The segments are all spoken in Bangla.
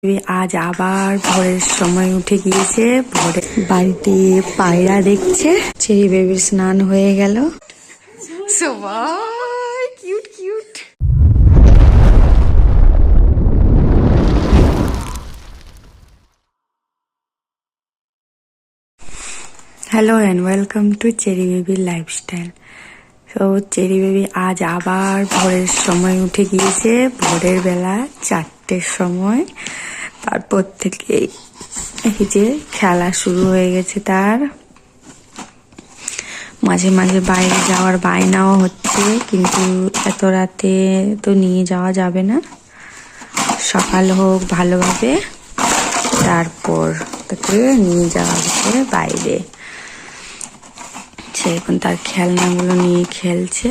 আজ আবার ভোরের সময় উঠে গিয়েছে। ভোরে বাড়িতে পায়রা দেখছে। চেরি বেবির স্নান হয়ে গেল। সবাই cute cute. Hello and welcome to cherry বেবির লাইফস্টাইল। তো চেরি বেবি আজ আবার ভোরের সময় উঠে গিয়েছে। ভোরের বেলা 4টের সময়। তারপর থেকে এই যে খেলা শুরু হয়ে গেছে তার। মাঝে মাঝে বাইরে যাওয়ার বায়নাও হচ্ছে, কিন্তু এত রাতে তো নিয়ে যাওয়া যাবে না। সকাল হোক ভালোভাবে, তারপর তাকে নিয়ে যাওয়া হবে বাইরে। সে এখন তার খেলনাগুলো নিয়ে খেলছে।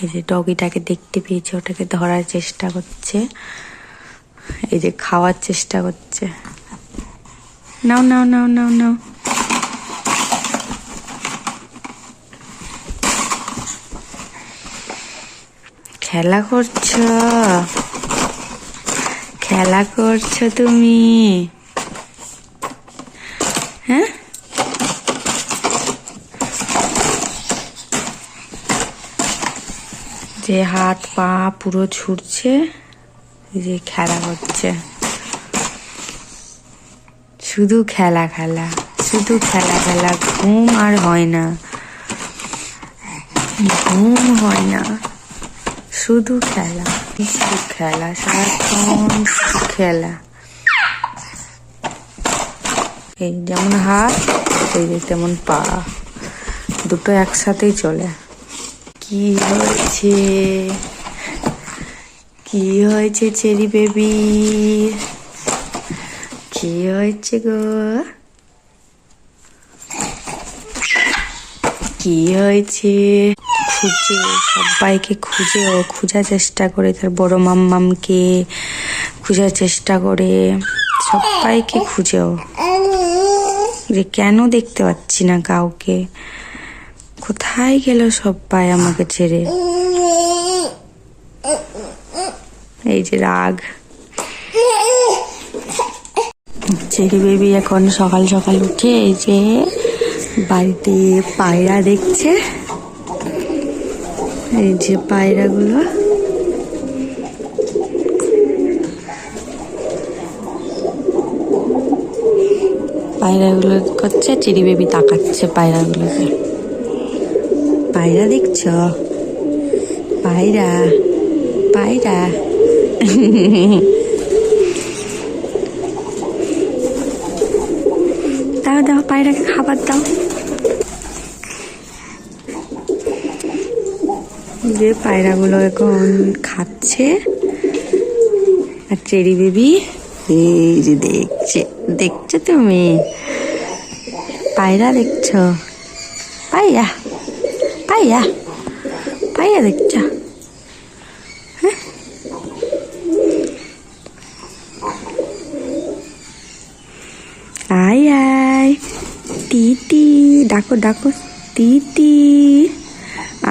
এই যে ডগিটাকে দেখতে পেয়েছে, ওটাকে ধরার চেষ্টা করছে। এই যে খাওয়ার চেষ্টা করছে। নাও নাও নাও নাও নাও। খেলা করছো, খেলা করছো তুমি, হ্যাঁ? যে হাত পা পুরো ছুটছে, যে খেলা করছে। শুধু খেলা খেলা, শুধু খেলা খেলা। ঘুম আর হয় না, ঘুম হয় না, শুধু খেলা, শুধু খেলা, সারাক্ষণ শুধু খেলা। এই যেমন হাত, এই যে তেমন পা, দুটো একসাথেই চলে। কি হয়েছে, কি হয়েছে চেরি বেবি, কি হয়েছে গো, কি হয়েছে? খুঁজে, সবাইকে খুঁজে, ও খোঁজার চেষ্টা করে, তার বড় মাম্মামকে খোঁজার চেষ্টা করে, সবাইকে খুঁজে। ও যে কেন দেখতে পাচ্ছি না কাউকে, কোথায় গেল সবাই আমাকে ছেড়ে। এই যে রাগ। চেরি বেবি এখন সকাল সকাল উঠে এই যে বাড়িতে পায়রা দেখছে। এই যে পায়রাগুলো, পায়রাগুলো করছে। চেরি বেবি তাকাচ্ছে পায়রাগুলোকে। পায়রা দেখছ, পায়রা, পায়রা। দাও দাও, পায়রাকে খাবার দাও। যে পায়রাগুলো এখন খাচ্ছে, আর চেরি বেবি এই যে দেখছে। দেখছো তুমি পায়রা দেখছ, পায়রা, পায়রা, পায়রা দেখছ, হ্যাঁ? আয় আয় টিটি, ডাকো ডাকো টিটি,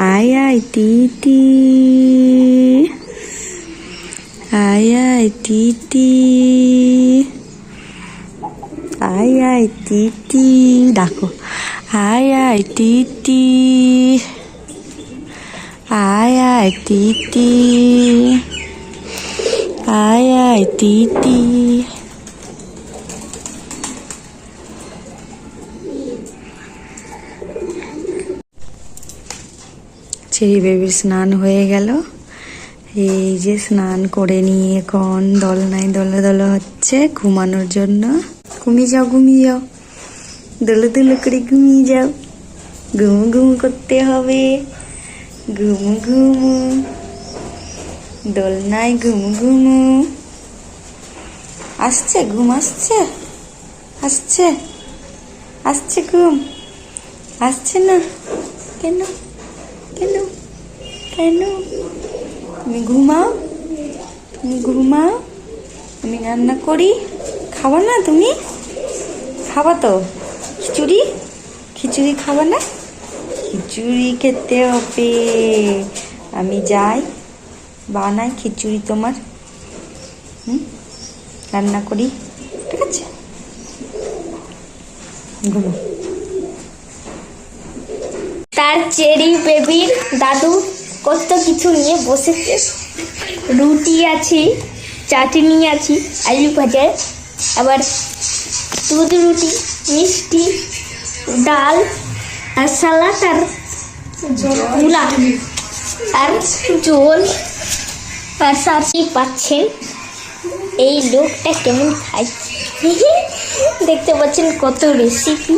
আয় আয় টিটি, আয় আয় টিটি, আয় আয় টিটি, ডাকো আয় আয় টিটি, আয় আয় টিটি, আয় আয় টিটি। চেরি বেবির স্নান হয়ে গেল। এই যে স্নান করে নিয়ে এখন দোলনায় দোলে দোলে হচ্ছে ঘুমানোর জন্য। ঘুমিয়ে যাও, ঘুমিয়ে যাও, দোলে দোলে করে ঘুমিয়ে যাও। ঘুমু ঘুমু করতে হবে, ঘুমু ঘুমু, দোলনায় ঘুমু ঘুমু। আসছে ঘুম, আসছে, আসছে, আসছে ঘুম, আসছে না কেন, কেন, কেন? তুমি ঘুমাও, তুমি ঘুমাও, আমি রান্না করি। খাবা না তুমি? খাবা তো খিচুড়ি, খিচুড়ি খাবা না? খিচুড়ি খেতে হবে। আমি যাই বানাই খিচুড়ি তোমার। রান্না করি, ঠিক আছে? ঘুমো। তার চেরি বেবির দাদু কত কিছু নিয়ে বসেছে। রুটি আছে, চাটনি আছে, আলু ভাজা, আবার দুধ রুটি, মিষ্টি, ডাল আর সালাদ আর মূলা আর জল আর সাথে পাচ্ছেন এই লোকটা কেমন খায়। দেখতে পাচ্ছেন কত রেসিপি,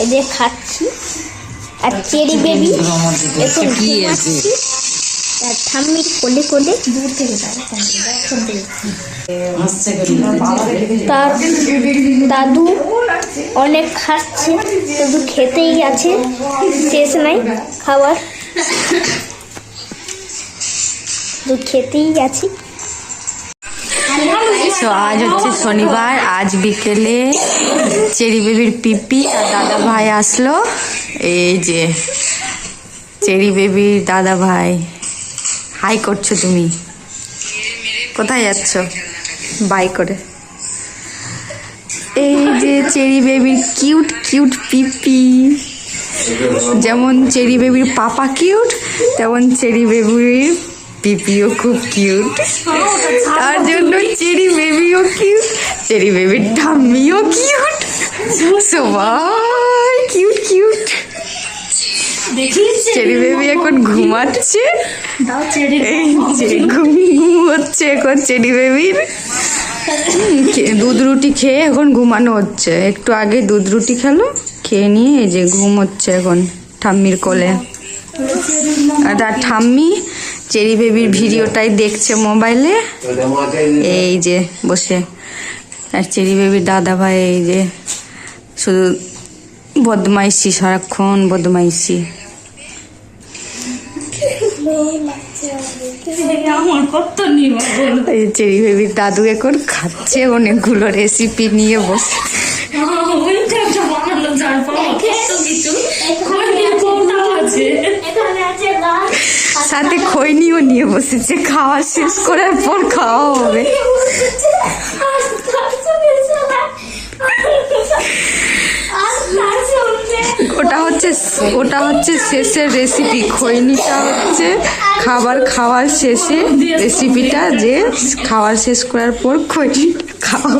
এই যে খাচ্ছি। আর চেরি বেবি এখন ঘুমাচ্ছি আর ঠাম্মির কোলে কোলে দূর থেকে তার দাদু অনেক খাচ্ছে, শুধু খেতেই আছে, শেষ নাই খাবার, শুধু খেতেই আছি। তো আজ হচ্ছে শনিবার, আজ বিকেলে চেরি বেবির পিপি আর দাদা ভাই আসলো। এই যে চেরি বেবির দাদা ভাই, হাই করছো তুমি? কোথায় যাচ্ছ বাই করে? এই যে চেরি বেবির কিউট কিউট পিপি, যেমন চেরি বেবির পাপা কিউট, তেমন চেরি বেবির পিপিও খুব কিউট। তার জন্য চেরি বেবিও কিউট, চেরি বেবির ঠাম্মিও কিউট, সবাই কিউট কিউট। চেরি বেবি এখন ঘুমাচ্ছে, এই যে ঘুম হচ্ছে এখন চেরি বেবির। দুধ রুটি খেয়ে এখন ঘুমানো হচ্ছে, একটু আগে দুধ রুটি খেলো, খেয়ে নিয়ে এই যে ঘুম হচ্ছে এখন ঠাম্মির কোলে। আর তার ঠাম্মি চেরি বেবির ভিডিওটাই দেখছে মোবাইলে, এই যে বসে। আর চেরি বেবির দাদা ভাই এই যে শুধু বদমাইশি, সারাক্ষণ বদমাইশি। এই চেরি বেবির দাদু এখন খাচ্ছে অনেকগুলো রেসিপি নিয়ে বসে, সাথে খৈনিও নিয়ে বসেছে, খাওয়া শেষ করার পর খাওয়া হবে। ওটা হচ্ছে শেষের রেসিপি, খৈনিটা হচ্ছে খাবার খাওয়ার শেষে রেসিপিটা, যে খাওয়ার শেষ করার পর খৈনি খাওয়া।